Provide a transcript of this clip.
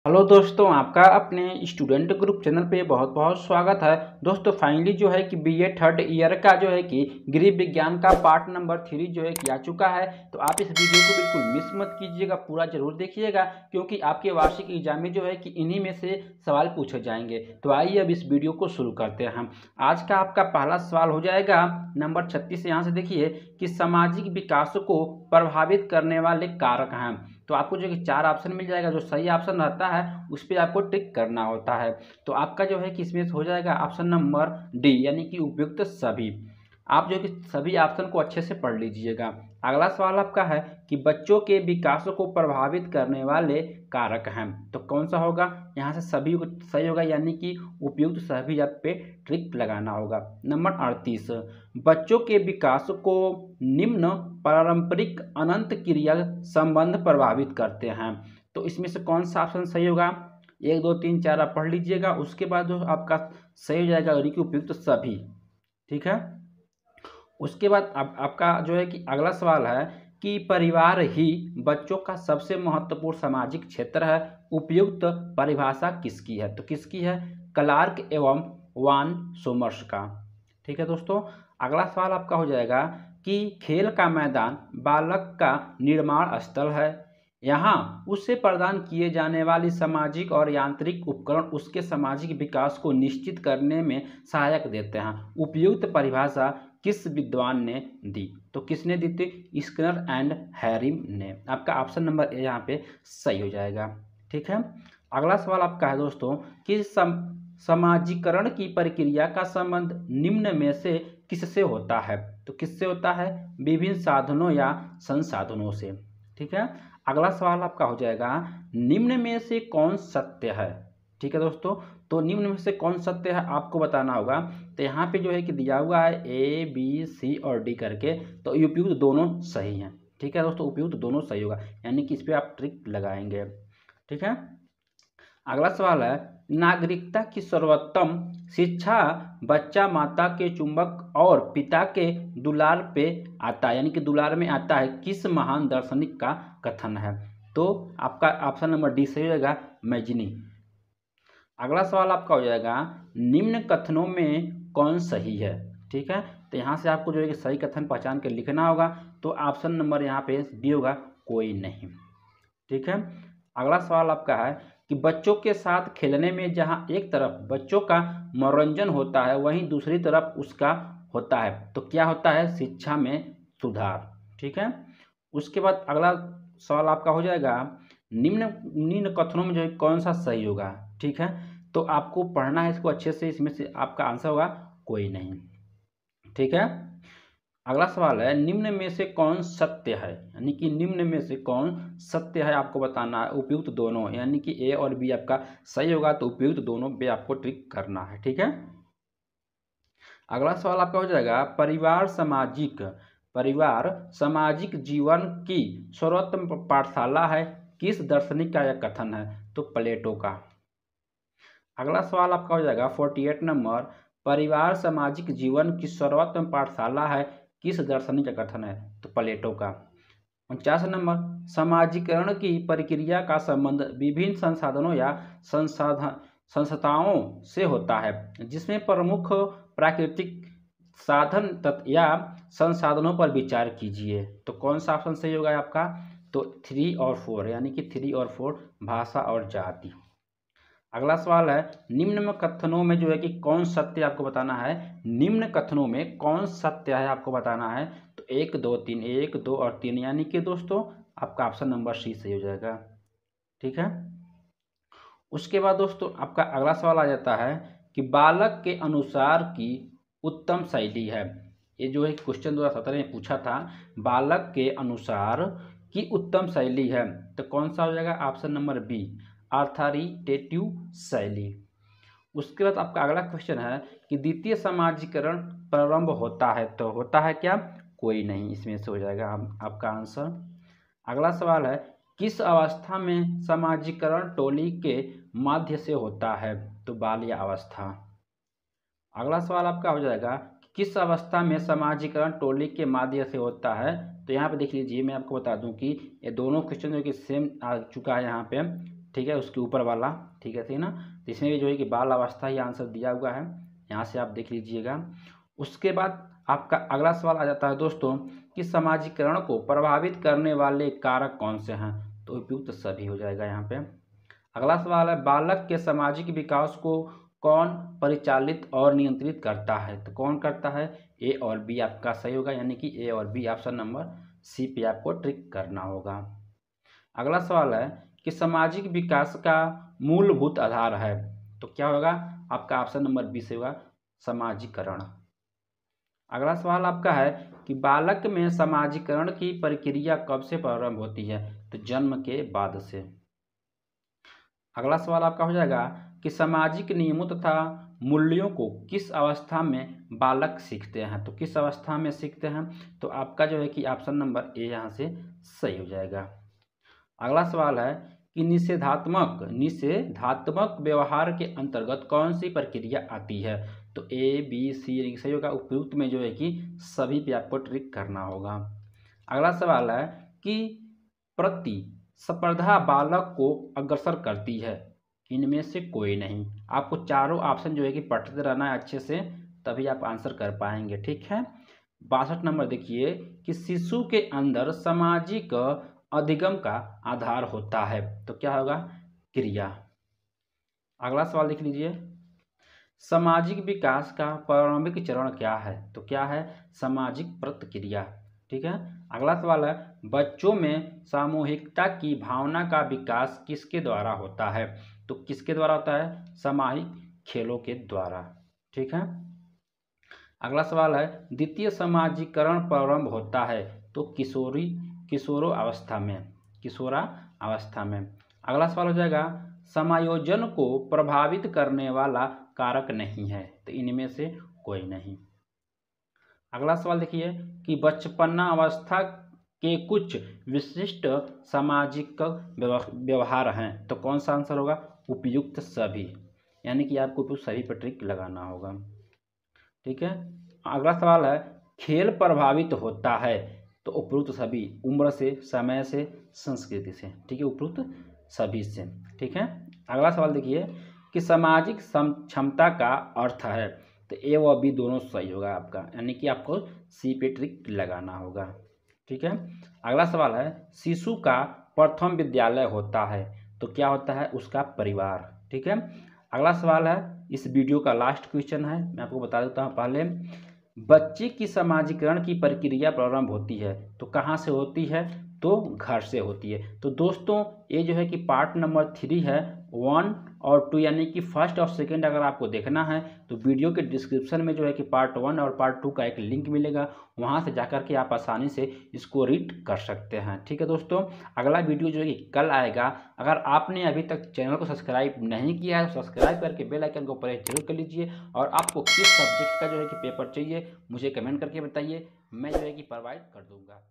Hello दोस्तों, आपका अपने स्टूडेंट ग्रुप चैनल पे बहुत बहुत स्वागत है। दोस्तों फाइनली जो है कि बीए थर्ड ईयर का जो है कि गृह विज्ञान का पार्ट नंबर 3 जो है कि आ चुका है। तो आप इस वीडियो को बिल्कुल मिस मत कीजिएगा, पूरा जरूर देखिएगा क्योंकि आपके वार्षिक एग्जाम में जो है कि इन्हीं में से सवाल पूछे जाएंगे। तो आइए अब इस वीडियो को शुरू करते हैं हम। आज का आपका पहला सवाल हो जाएगा नंबर 36। यहाँ से देखिए कि सामाजिक विकास को प्रभावित करने वाले कारक हैं। तो आपको जो कि 4 ऑप्शन मिल जाएगा, जो सही ऑप्शन रहता है उस पर आपको टिक करना होता है। तो आपका जो है कि इसमें हो जाएगा ऑप्शन नंबर डी, यानी कि उपयुक्त सभी। आप जो कि सभी ऑप्शन को अच्छे से पढ़ लीजिएगा। अगला सवाल आपका है कि बच्चों के विकास को प्रभावित करने वाले कारक हैं। तो कौन सा होगा? यहाँ से सभी सही होगा, यानी कि उपयुक्त सभी आप पे ट्रिक लगाना होगा। नंबर 38, बच्चों के विकास को निम्न पारंपरिक अनंत क्रिया संबंध प्रभावित करते हैं। तो इसमें से कौन सा ऑप्शन सही होगा? 1 2 3 4 आप पढ़ लीजिएगा, उसके बाद जो आपका सही हो जाएगा यानी कि उपयुक्त सभी। ठीक है। उसके बाद आपका जो है कि अगला सवाल है कि परिवार ही बच्चों का सबसे महत्वपूर्ण सामाजिक क्षेत्र है। उपयुक्त परिभाषा किसकी है? तो किसकी है? क्लार्क एवं वान सोमर्स का। ठीक है दोस्तों। अगला सवाल आपका हो जाएगा कि खेल का मैदान बालक का निर्माण स्थल है। यहाँ उससे प्रदान किए जाने वाली सामाजिक और यांत्रिक उपकरण उसके सामाजिक विकास को निश्चित करने में सहायक देते हैं। उपयुक्त परिभाषा किस विद्वान ने दी? तो किसने दी थी? स्किनर एंड हैरिम ने। आपका ऑप्शन नंबर ए यहाँ पे सही हो जाएगा। ठीक है। अगला सवाल आपका है दोस्तों कि समाजीकरण की प्रक्रिया का संबंध निम्न में से किससे होता है? तो किससे होता है? विभिन्न साधनों या संसाधनों से। ठीक है। अगला सवाल आपका हो जाएगा निम्न में से कौन सत्य है? ठीक है दोस्तों। तो निम्न में से कौन सत्य है आपको बताना होगा। तो यहाँ पे जो है कि दिया हुआ है ए बी सी और डी करके, तो उपयुक्त दोनों सही हैं। ठीक है दोस्तों, उपयुक्त दोनों सही होगा, यानी कि इस पर आप ट्रिक लगाएंगे। ठीक है। अगला सवाल है नागरिकता की सर्वोत्तम शिक्षा बच्चा माता के चुंबक और पिता के दुलार पे आता है, यानी कि दुलार में आता है, किस महान दार्शनिक का कथन है? तो आपका ऑप्शन नंबर डी सही हो जाएगा, मैजिनी। अगला सवाल आपका हो जाएगा निम्न कथनों में कौन सही है? ठीक है। तो यहाँ से आपको जो है कि सही कथन पहचान के लिखना होगा। तो ऑप्शन नंबर यहाँ पे बी होगा, कोई नहीं। ठीक है। अगला सवाल आपका है कि बच्चों के साथ खेलने में जहाँ एक तरफ बच्चों का मनोरंजन होता है वहीं दूसरी तरफ उसका होता है, तो क्या होता है? शिक्षा में सुधार। ठीक है। उसके बाद अगला सवाल आपका हो जाएगा निम्न निम्न कथनों में जो है कौन सा सही होगा? ठीक है। तो आपको पढ़ना है इसको अच्छे से, इसमें से आपका आंसर होगा कोई नहीं। ठीक है। अगला सवाल है निम्न में से कौन सत्य है, यानी कि निम्न में से कौन सत्य है आपको बताना है। उपयुक्त दोनों, यानी कि ए और बी आपका सही होगा, तो उपयुक्त दोनों पे आपको ट्रिक करना है। ठीक है। अगला सवाल आपका हो जाएगा परिवार सामाजिक जीवन की सर्वोत्तम पाठशाला है, किस दार्शनिक का यह कथन है? तो प्लेटो का। अगला सवाल आपका हो जाएगा 48 नंबर, परिवार सामाजिक जीवन की सर्वोत्तम पाठशाला है, किस दार्शनिक का कथन है? तो प्लेटो का। 49 नंबर, समाजीकरण की प्रक्रिया का संबंध विभिन्न संसाधनों या संस्थाओं से होता है, जिसमें प्रमुख प्राकृतिक साधन या संसाधनों पर विचार कीजिए। तो कौन सा ऑप्शन सही होगा आपका? तो 3 और 4, यानी कि 3 और 4, भाषा और जाति। अगला सवाल है निम्न में कथनों में जो है कि कौन सत्य आपको बताना है। निम्न कथनों में कौन सत्य है आपको बताना है। तो 1 2 3, 1 2 और 3, यानी कि दोस्तों आपका ऑप्शन नंबर सी सही हो जाएगा। ठीक है। उसके बाद दोस्तों आपका अगला सवाल आ जाता है कि बालक के अनुसार की उत्तम शैली है। ये जो है क्वेश्चन 2017 में पूछा था, बालक के अनुसार की उत्तम शैली है, तो कौन सा हो जाएगा? ऑप्शन नंबर बी, अथॉरिटेटिव शैली। उसके बाद आपका अगला क्वेश्चन है कि द्वितीय समाजीकरण प्रारंभ होता है, तो होता है क्या? कोई नहीं, इसमें से हो जाएगा आपका आंसर। अगला सवाल है किस अवस्था में समाजीकरण टोली के माध्य से होता है? तो बाल्य अवस्था। अगला सवाल आपका हो जाएगा किस अवस्था में समाजीकरण टोली के माध्य से होता है? तो यहाँ पे देख लीजिए, मैं आपको बता दूं कि ये दोनों क्वेश्चन जो कि सेम आ चुका है यहाँ पे। ठीक है, उसके ऊपर वाला, ठीक है ना। तो इसमें भी जो है कि बाल अवस्था ही आंसर दिया हुआ है, यहाँ से आप देख लीजिएगा। उसके बाद आपका अगला सवाल आ जाता है दोस्तों कि समाजीकरण को प्रभावित करने वाले कारक कौन से हैं, तो उपयुक्त सभी हो जाएगा यहाँ पे। अगला सवाल है बालक के सामाजिक विकास को कौन परिचालित और नियंत्रित करता है, तो कौन करता है, ए और बी आपका सही होगा, यानी कि ए और बी ऑप्शन नंबर सी पे आपको ट्रिक करना होगा। अगला सवाल है कि सामाजिक विकास का मूलभूत आधार है, तो क्या होगा, आपका ऑप्शन नंबर बी से होगा, समाजीकरण। अगला सवाल आपका है कि बालक में समाजीकरण की प्रक्रिया कब से प्रारंभ होती है, तो जन्म के बाद से। अगला सवाल आपका हो जाएगा कि सामाजिक नियमों तथा मूल्यों को किस अवस्था में बालक सीखते हैं, तो किस अवस्था में सीखते हैं, तो आपका जो है कि ऑप्शन नंबर ए यहाँ से सही हो जाएगा। अगला सवाल है कि निषेधात्मक व्यवहार के अंतर्गत कौन सी प्रक्रिया आती है, तो ए बी सी सही होगा, उपयुक्त में जो है कि सभी पे आपको ट्रिक करना होगा। अगला सवाल है कि प्रतिस्पर्धा बालक को अग्रसर करती है, इनमें से कोई नहीं। आपको चारों ऑप्शन जो है कि पढ़ते रहना है अच्छे से, तभी आप आंसर कर पाएंगे, ठीक है। 62 नंबर देखिए कि शिशु के अंदर सामाजिक अधिगम का आधार होता है, तो क्या होगा, क्रिया। अगला सवाल देख लीजिए, सामाजिक विकास का प्रारंभिक चरण क्या है, तो क्या है, सामाजिक प्रतिक्रिया, ठीक है। अगला सवाल है बच्चों में सामूहिकता की भावना का विकास किसके द्वारा होता है, तो किसके द्वारा होता है, सामूहिक खेलों के द्वारा, ठीक है। अगला सवाल है द्वितीय समाजीकरण प्रारंभ होता है, तो किशोरावस्था में। अगला सवाल हो जाएगा समायोजन को प्रभावित करने वाला कारक नहीं है, तो इनमें से कोई नहीं। अगला सवाल देखिए कि बचपना अवस्था के कुछ विशिष्ट सामाजिक व्यवहार हैं, तो कौन सा आंसर होगा, उपयुक्त सभी, यानी कि आपको उपयुक्त सभी पर ट्रिक लगाना होगा, ठीक है। अगला सवाल है खेल प्रभावित होता है, तो उपयुक्त सभी, उम्र से, समय से, संस्कृति से, ठीक है, उपयुक्त सभी से, ठीक है। अगला सवाल देखिए कि सामाजिक क्षमता का अर्थ है, तो ए व बी दोनों सही होगा आपका, यानी कि आपको सी पे ट्रिक लगाना होगा, ठीक है। अगला सवाल है शिशु का प्रथम विद्यालय होता है, तो क्या होता है, उसका परिवार, ठीक है। अगला सवाल है इस वीडियो का लास्ट क्वेश्चन है, मैं आपको बता देता हूँ पहले, बच्चे की समाजीकरण की प्रक्रिया प्रारंभ होती है, तो कहाँ से होती है, तो घर से होती है। तो दोस्तों ये जो है कि पार्ट नंबर 3 है, 1 और 2, यानी कि फर्स्ट और सेकंड अगर आपको देखना है तो वीडियो के डिस्क्रिप्शन में जो है कि पार्ट 1 और पार्ट 2 का एक लिंक मिलेगा, वहां से जाकर के आप आसानी से इसको रीड कर सकते हैं, ठीक है दोस्तों। अगला वीडियो जो है कि कल आएगा। अगर आपने अभी तक चैनल को सब्सक्राइब नहीं किया है तो सब्सक्राइब करके बेल आइकन को प्रेस जरूर कर लीजिए, और आपको किस सब्जेक्ट का जो है कि पेपर चाहिए मुझे कमेंट करके बताइए, मैं जो है कि प्रोवाइड कर दूँगा।